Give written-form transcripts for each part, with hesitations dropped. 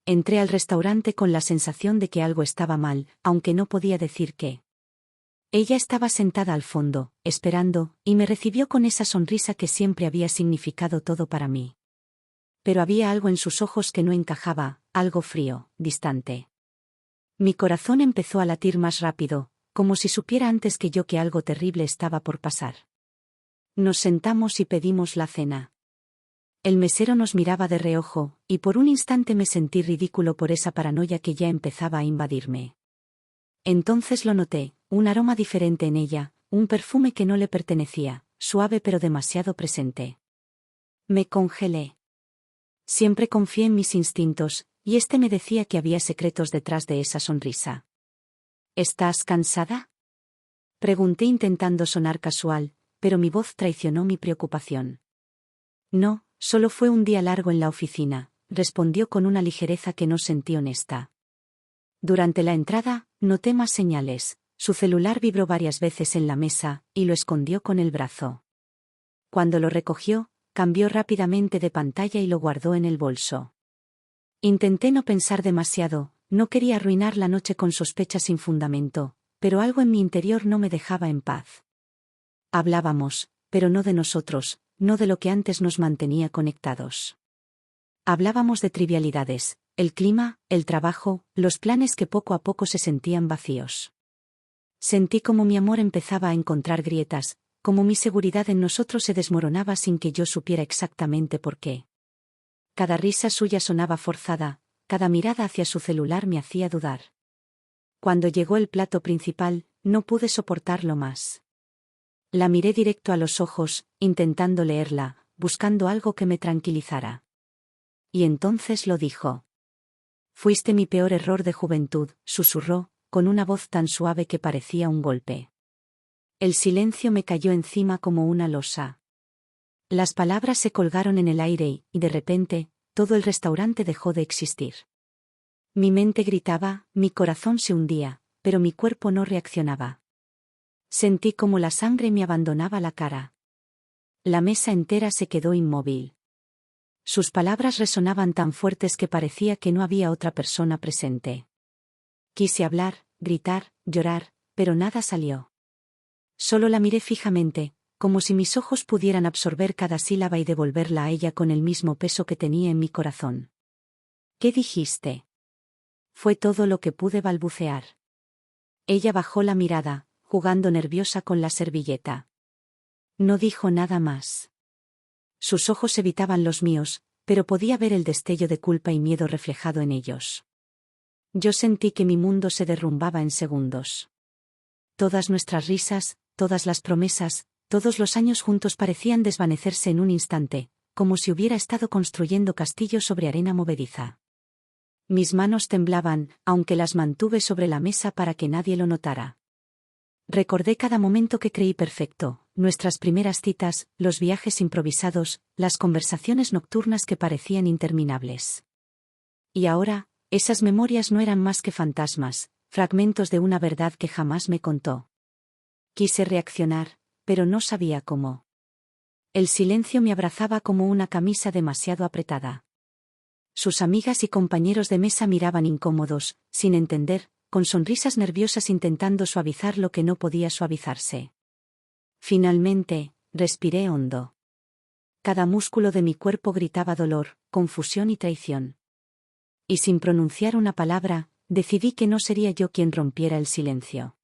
Entré al restaurante con la sensación de que algo estaba mal, aunque no podía decir qué. Ella estaba sentada al fondo, esperando, y me recibió con esa sonrisa que siempre había significado todo para mí. Pero había algo en sus ojos que no encajaba, algo frío, distante. Mi corazón empezó a latir más rápido, como si supiera antes que yo que algo terrible estaba por pasar. Nos sentamos y pedimos la cena. El mesero nos miraba de reojo, y por un instante me sentí ridículo por esa paranoia que ya empezaba a invadirme. Entonces lo noté, un aroma diferente en ella, un perfume que no le pertenecía, suave pero demasiado presente. Me congelé. Siempre confié en mis instintos, y este me decía que había secretos detrás de esa sonrisa. ¿Estás cansada?, pregunté intentando sonar casual, pero mi voz traicionó mi preocupación. No, solo fue un día largo en la oficina, respondió con una ligereza que no sentí honesta. Durante la entrada, noté más señales. Su celular vibró varias veces en la mesa, y lo escondió con el brazo. Cuando lo recogió, cambió rápidamente de pantalla y lo guardó en el bolso. Intenté no pensar demasiado, no quería arruinar la noche con sospechas sin fundamento, pero algo en mi interior no me dejaba en paz. Hablábamos, pero no de nosotros, no de lo que antes nos mantenía conectados. Hablábamos de trivialidades, el clima, el trabajo, los planes que poco a poco se sentían vacíos. Sentí como mi amor empezaba a encontrar grietas, como mi seguridad en nosotros se desmoronaba sin que yo supiera exactamente por qué. Cada risa suya sonaba forzada, cada mirada hacia su celular me hacía dudar. Cuando llegó el plato principal, no pude soportarlo más. La miré directo a los ojos, intentando leerla, buscando algo que me tranquilizara. Y entonces lo dijo. Fuiste mi peor error de juventud, susurró, con una voz tan suave que parecía un golpe. El silencio me cayó encima como una losa. Las palabras se colgaron en el aire y, de repente, todo el restaurante dejó de existir. Mi mente gritaba, mi corazón se hundía, pero mi cuerpo no reaccionaba. Sentí como la sangre me abandonaba la cara. La mesa entera se quedó inmóvil. Sus palabras resonaban tan fuertes que parecía que no había otra persona presente. Quise hablar, gritar, llorar, pero nada salió. Solo la miré fijamente, como si mis ojos pudieran absorber cada sílaba y devolverla a ella con el mismo peso que tenía en mi corazón. ¿Qué dijiste? Fue todo lo que pude balbucear. Ella bajó la mirada, jugando nerviosa con la servilleta. No dijo nada más. Sus ojos evitaban los míos, pero podía ver el destello de culpa y miedo reflejado en ellos. Yo sentí que mi mundo se derrumbaba en segundos. Todas nuestras risas, todas las promesas, todos los años juntos parecían desvanecerse en un instante, como si hubiera estado construyendo castillos sobre arena movediza. Mis manos temblaban, aunque las mantuve sobre la mesa para que nadie lo notara. Recordé cada momento que creí perfecto, nuestras primeras citas, los viajes improvisados, las conversaciones nocturnas que parecían interminables. Y ahora, esas memorias no eran más que fantasmas, fragmentos de una verdad que jamás me contó. Quise reaccionar, pero no sabía cómo. El silencio me abrazaba como una camisa demasiado apretada. Sus amigas y compañeros de mesa miraban incómodos, sin entender, con sonrisas nerviosas intentando suavizar lo que no podía suavizarse. Finalmente, respiré hondo. Cada músculo de mi cuerpo gritaba dolor, confusión y traición. Y sin pronunciar una palabra, decidí que no sería yo quien rompiera el silencio.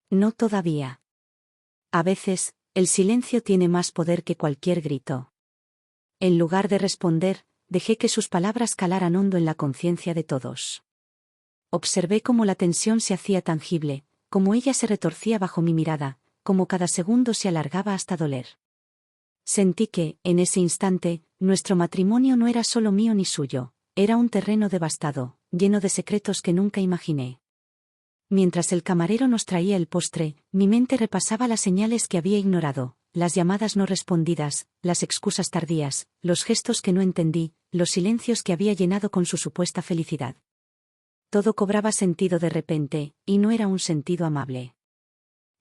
No todavía. A veces, el silencio tiene más poder que cualquier grito. En lugar de responder, dejé que sus palabras calaran hondo en la conciencia de todos. Observé cómo la tensión se hacía tangible, cómo ella se retorcía bajo mi mirada, cómo cada segundo se alargaba hasta doler. Sentí que, en ese instante, nuestro matrimonio no era solo mío ni suyo, era un terreno devastado, lleno de secretos que nunca imaginé. Mientras el camarero nos traía el postre, mi mente repasaba las señales que había ignorado, las llamadas no respondidas, las excusas tardías, los gestos que no entendí, los silencios que había llenado con su supuesta felicidad. Todo cobraba sentido de repente, y no era un sentido amable.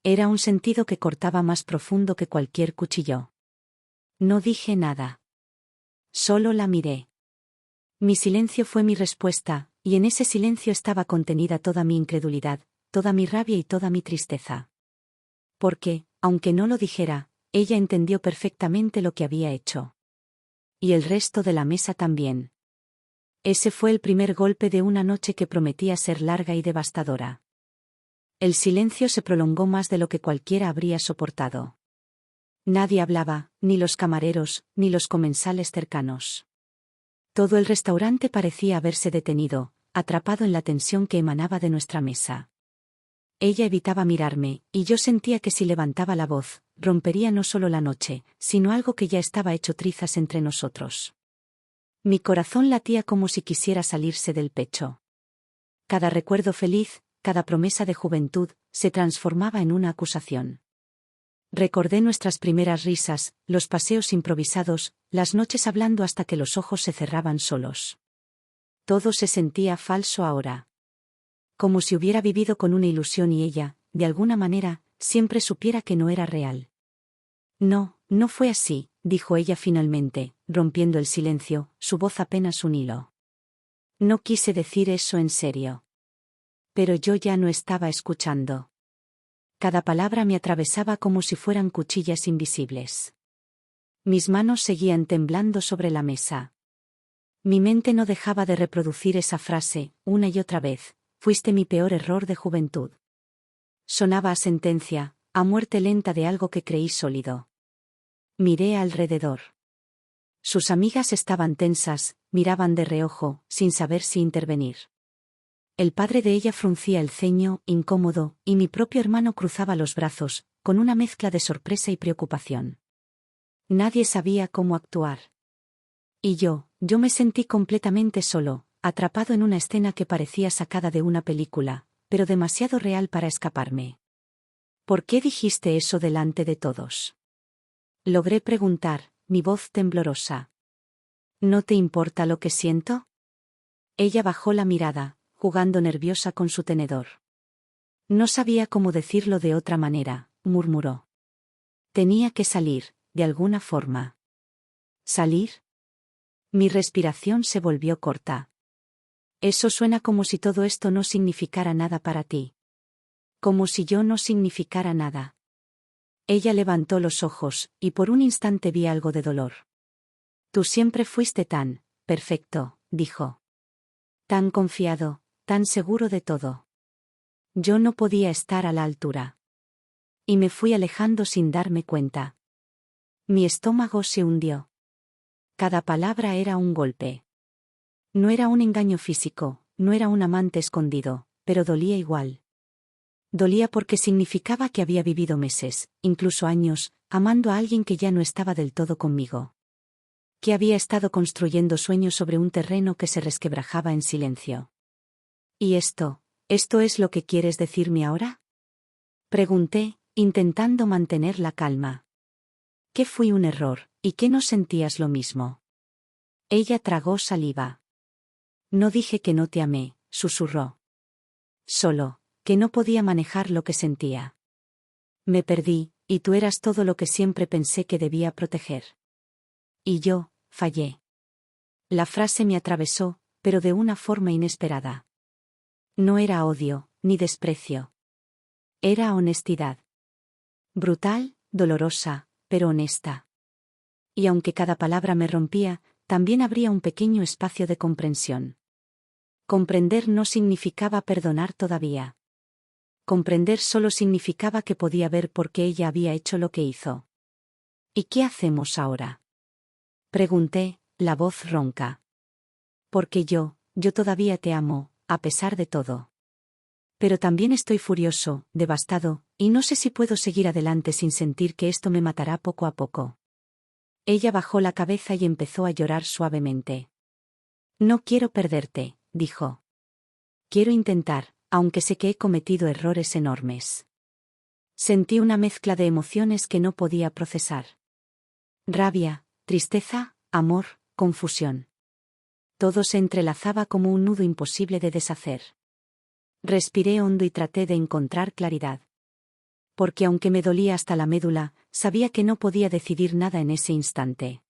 Era un sentido que cortaba más profundo que cualquier cuchillo. No dije nada. Solo la miré. Mi silencio fue mi respuesta, y en ese silencio estaba contenida toda mi incredulidad, toda mi rabia y toda mi tristeza. Porque, aunque no lo dijera, ella entendió perfectamente lo que había hecho. Y el resto de la mesa también. Ese fue el primer golpe de una noche que prometía ser larga y devastadora. El silencio se prolongó más de lo que cualquiera habría soportado. Nadie hablaba, ni los camareros, ni los comensales cercanos. Todo el restaurante parecía haberse detenido, atrapado en la tensión que emanaba de nuestra mesa. Ella evitaba mirarme, y yo sentía que si levantaba la voz, rompería no solo la noche, sino algo que ya estaba hecho trizas entre nosotros. Mi corazón latía como si quisiera salirse del pecho. Cada recuerdo feliz, cada promesa de juventud, se transformaba en una acusación. Recordé nuestras primeras risas, los paseos improvisados, las noches hablando hasta que los ojos se cerraban solos. Todo se sentía falso ahora. Como si hubiera vivido con una ilusión y ella, de alguna manera, siempre supiera que no era real. No, no fue así, dijo ella finalmente, rompiendo el silencio, su voz apenas un hilo. No quise decir eso en serio. Pero yo ya no estaba escuchando. Cada palabra me atravesaba como si fueran cuchillas invisibles. Mis manos seguían temblando sobre la mesa. Mi mente no dejaba de reproducir esa frase, una y otra vez: fuiste mi peor error de juventud. Sonaba a sentencia, a muerte lenta de algo que creí sólido. Miré alrededor. Sus amigas estaban tensas, miraban de reojo, sin saber si intervenir. El padre de ella fruncía el ceño, incómodo, y mi propio hermano cruzaba los brazos, con una mezcla de sorpresa y preocupación. Nadie sabía cómo actuar. Y yo me sentí completamente solo, atrapado en una escena que parecía sacada de una película, pero demasiado real para escaparme. ¿Por qué dijiste eso delante de todos? Logré preguntar, mi voz temblorosa. ¿No te importa lo que siento? Ella bajó la mirada, jugando nerviosa con su tenedor. No sabía cómo decirlo de otra manera, murmuró. Tenía que salir, de alguna forma. ¿Salir? Mi respiración se volvió corta. Eso suena como si todo esto no significara nada para ti. Como si yo no significara nada. Ella levantó los ojos, y por un instante vi algo de dolor. Tú siempre fuiste tan perfecto, dijo. Tan confiado, tan seguro de todo. Yo no podía estar a la altura. Y me fui alejando sin darme cuenta. Mi estómago se hundió. Cada palabra era un golpe. No era un engaño físico, no era un amante escondido, pero dolía igual. Dolía porque significaba que había vivido meses, incluso años, amando a alguien que ya no estaba del todo conmigo. Que había estado construyendo sueños sobre un terreno que se resquebrajaba en silencio. ¿Y esto es lo que quieres decirme ahora? Pregunté, intentando mantener la calma. ¿Qué fui un error, y qué no sentías lo mismo? Ella tragó saliva. No dije que no te amé, susurró. Solo, que no podía manejar lo que sentía. Me perdí, y tú eras todo lo que siempre pensé que debía proteger. Y yo, fallé. La frase me atravesó, pero de una forma inesperada. No era odio, ni desprecio. Era honestidad. Brutal, dolorosa, pero honesta. Y aunque cada palabra me rompía, también habría un pequeño espacio de comprensión. Comprender no significaba perdonar todavía. Comprender solo significaba que podía ver por qué ella había hecho lo que hizo. ¿Y qué hacemos ahora? Pregunté, la voz ronca. Porque yo todavía te amo, a pesar de todo. Pero también estoy furioso, devastado, y no sé si puedo seguir adelante sin sentir que esto me matará poco a poco. Ella bajó la cabeza y empezó a llorar suavemente. No quiero perderte, dijo. Quiero intentar, aunque sé que he cometido errores enormes. Sentí una mezcla de emociones que no podía procesar. Rabia, tristeza, amor, confusión. Todo se entrelazaba como un nudo imposible de deshacer. Respiré hondo y traté de encontrar claridad. Porque aunque me dolía hasta la médula, sabía que no podía decidir nada en ese instante.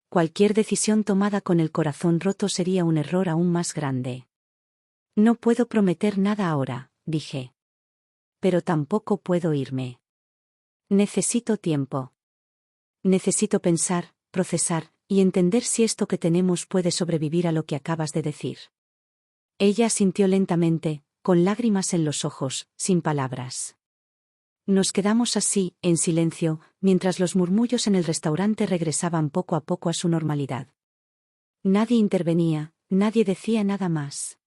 Cualquier decisión tomada con el corazón roto sería un error aún más grande. No puedo prometer nada ahora, dije. Pero tampoco puedo irme. Necesito tiempo. Necesito pensar, procesar, y entender si esto que tenemos puede sobrevivir a lo que acabas de decir. Ella asintió lentamente, con lágrimas en los ojos, sin palabras. Nos quedamos así, en silencio, mientras los murmullos en el restaurante regresaban poco a poco a su normalidad. Nadie intervenía, nadie decía nada más.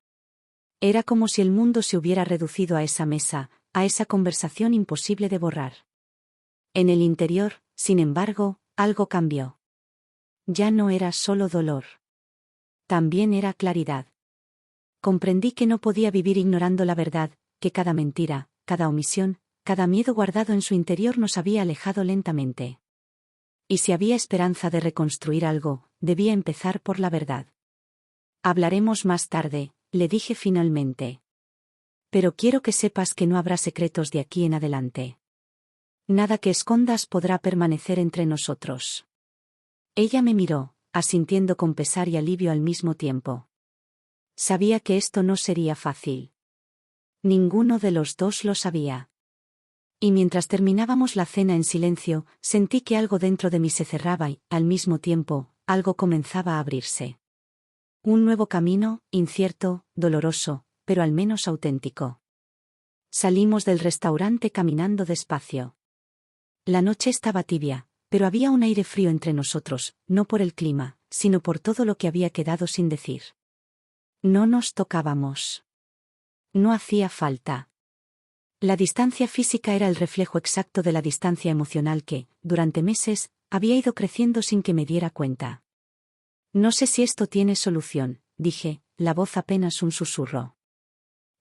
Era como si el mundo se hubiera reducido a esa mesa, a esa conversación imposible de borrar. En el interior, sin embargo, algo cambió. Ya no era solo dolor. También era claridad. Comprendí que no podía vivir ignorando la verdad, que cada mentira, cada omisión, cada miedo guardado en su interior nos había alejado lentamente. Y si había esperanza de reconstruir algo, debía empezar por la verdad. Hablaremos más tarde, le dije finalmente. Pero quiero que sepas que no habrá secretos de aquí en adelante. Nada que escondas podrá permanecer entre nosotros. Ella me miró, asintiendo con pesar y alivio al mismo tiempo. Sabía que esto no sería fácil. Ninguno de los dos lo sabía. Y mientras terminábamos la cena en silencio, sentí que algo dentro de mí se cerraba y, al mismo tiempo, algo comenzaba a abrirse. Un nuevo camino, incierto, doloroso, pero al menos auténtico. Salimos del restaurante caminando despacio. La noche estaba tibia, pero había un aire frío entre nosotros, no por el clima, sino por todo lo que había quedado sin decir. No nos tocábamos. No hacía falta. La distancia física era el reflejo exacto de la distancia emocional que, durante meses, había ido creciendo sin que me diera cuenta. No sé si esto tiene solución, dije, la voz apenas un susurro.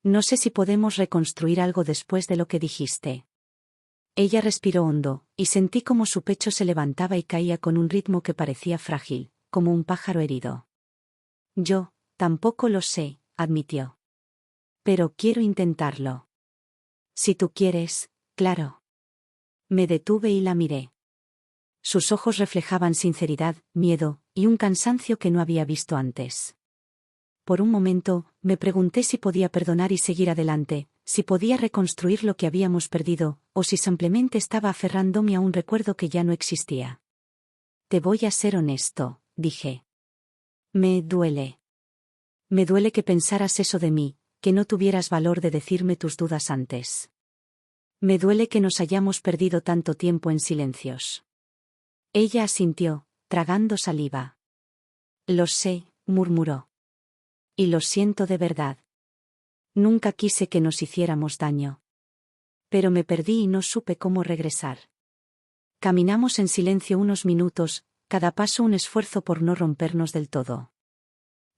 No sé si podemos reconstruir algo después de lo que dijiste. Ella respiró hondo, y sentí como su pecho se levantaba y caía con un ritmo que parecía frágil, como un pájaro herido. Yo, tampoco lo sé, admitió. Pero quiero intentarlo. Si tú quieres, claro. Me detuve y la miré. Sus ojos reflejaban sinceridad, miedo, y un cansancio que no había visto antes. Por un momento, me pregunté si podía perdonar y seguir adelante, si podía reconstruir lo que habíamos perdido, o si simplemente estaba aferrándome a un recuerdo que ya no existía. Te voy a ser honesto, dije. Me duele. Me duele que pensaras eso de mí, que no tuvieras valor de decirme tus dudas antes. Me duele que nos hayamos perdido tanto tiempo en silencios. Ella asintió, tragando saliva. Lo sé, murmuró. Y lo siento de verdad. Nunca quise que nos hiciéramos daño. Pero me perdí y no supe cómo regresar. Caminamos en silencio unos minutos, cada paso un esfuerzo por no rompernos del todo.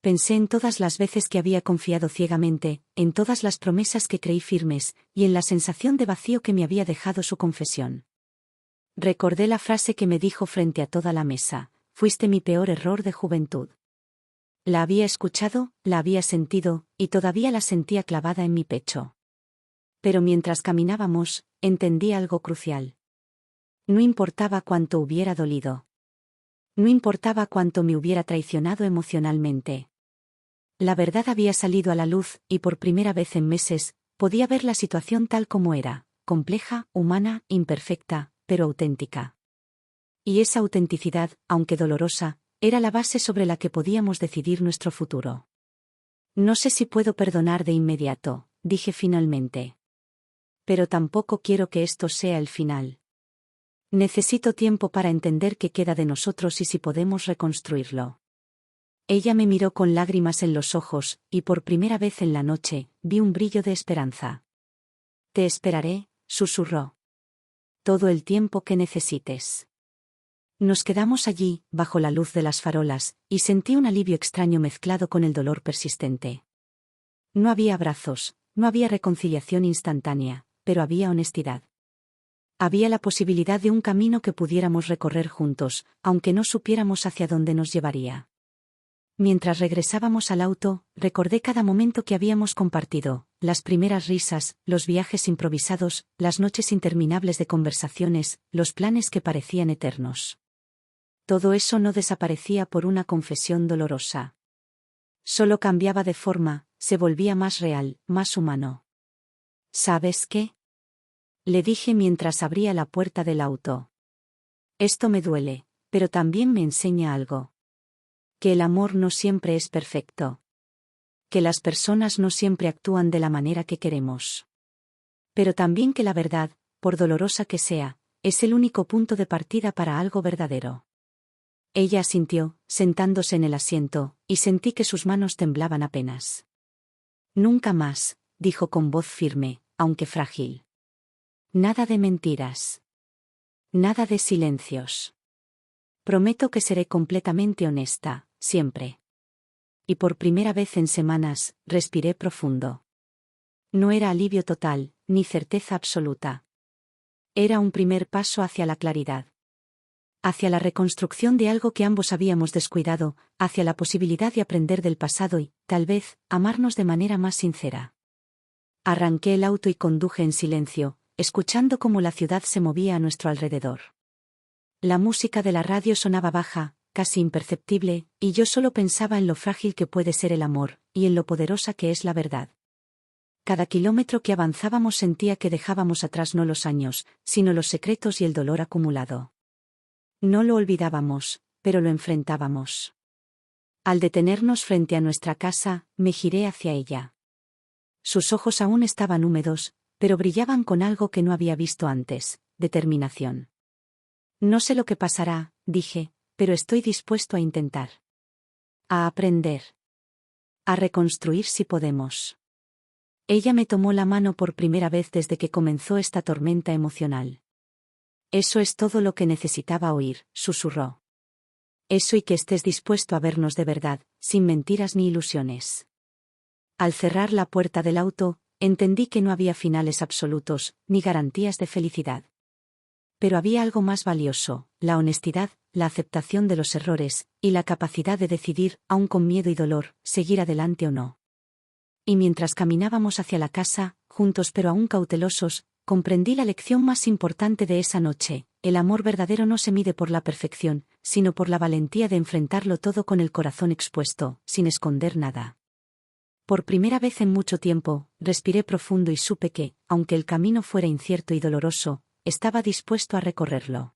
Pensé en todas las veces que había confiado ciegamente, en todas las promesas que creí firmes, y en la sensación de vacío que me había dejado su confesión. Recordé la frase que me dijo frente a toda la mesa: fuiste mi peor error de juventud. La había escuchado, la había sentido, y todavía la sentía clavada en mi pecho. Pero mientras caminábamos, entendí algo crucial. No importaba cuánto hubiera dolido. No importaba cuánto me hubiera traicionado emocionalmente. La verdad había salido a la luz, y por primera vez en meses, podía ver la situación tal como era, compleja, humana, imperfecta, pero auténtica. Y esa autenticidad, aunque dolorosa, era la base sobre la que podíamos decidir nuestro futuro. No sé si puedo perdonar de inmediato, dije finalmente. Pero tampoco quiero que esto sea el final. Necesito tiempo para entender qué queda de nosotros y si podemos reconstruirlo. Ella me miró con lágrimas en los ojos, y por primera vez en la noche, vi un brillo de esperanza. Te esperaré, susurró. Todo el tiempo que necesites. Nos quedamos allí, bajo la luz de las farolas, y sentí un alivio extraño mezclado con el dolor persistente. No había abrazos, no había reconciliación instantánea, pero había honestidad. Había la posibilidad de un camino que pudiéramos recorrer juntos, aunque no supiéramos hacia dónde nos llevaría. Mientras regresábamos al auto, recordé cada momento que habíamos compartido, las primeras risas, los viajes improvisados, las noches interminables de conversaciones, los planes que parecían eternos. Todo eso no desaparecía por una confesión dolorosa. Solo cambiaba de forma, se volvía más real, más humano. ¿Sabes qué? Le dije mientras abría la puerta del auto. Esto me duele, pero también me enseña algo. Que el amor no siempre es perfecto. Que las personas no siempre actúan de la manera que queremos. Pero también que la verdad, por dolorosa que sea, es el único punto de partida para algo verdadero. Ella asintió, sentándose en el asiento, y sentí que sus manos temblaban apenas. Nunca más, dijo con voz firme, aunque frágil. Nada de mentiras. Nada de silencios. Prometo que seré completamente honesta, siempre. Y por primera vez en semanas, respiré profundo. No era alivio total, ni certeza absoluta. Era un primer paso hacia la claridad. Hacia la reconstrucción de algo que ambos habíamos descuidado, hacia la posibilidad de aprender del pasado y, tal vez, amarnos de manera más sincera. Arranqué el auto y conduje en silencio, escuchando cómo la ciudad se movía a nuestro alrededor. La música de la radio sonaba baja, casi imperceptible, y yo solo pensaba en lo frágil que puede ser el amor, y en lo poderosa que es la verdad. Cada kilómetro que avanzábamos sentía que dejábamos atrás no los años, sino los secretos y el dolor acumulado. No lo olvidábamos, pero lo enfrentábamos. Al detenernos frente a nuestra casa, me giré hacia ella. Sus ojos aún estaban húmedos, pero brillaban con algo que no había visto antes, determinación. No sé lo que pasará, dije, pero estoy dispuesto a intentar. A aprender. A reconstruir si podemos. Ella me tomó la mano por primera vez desde que comenzó esta tormenta emocional. Eso es todo lo que necesitaba oír, susurró. Eso y que estés dispuesto a vernos de verdad, sin mentiras ni ilusiones. Al cerrar la puerta del auto, entendí que no había finales absolutos, ni garantías de felicidad. Pero había algo más valioso, la honestidad, la aceptación de los errores, y la capacidad de decidir, aun con miedo y dolor, seguir adelante o no. Y mientras caminábamos hacia la casa, juntos pero aún cautelosos, comprendí la lección más importante de esa noche: el amor verdadero no se mide por la perfección, sino por la valentía de enfrentarlo todo con el corazón expuesto, sin esconder nada. Por primera vez en mucho tiempo, respiré profundo y supe que, aunque el camino fuera incierto y doloroso, estaba dispuesto a recorrerlo.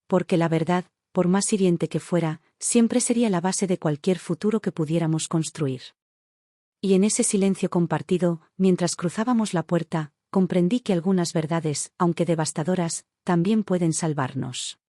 Porque la verdad, por más hiriente que fuera, siempre sería la base de cualquier futuro que pudiéramos construir. Y en ese silencio compartido, mientras cruzábamos la puerta, comprendí que algunas verdades, aunque devastadoras, también pueden salvarnos.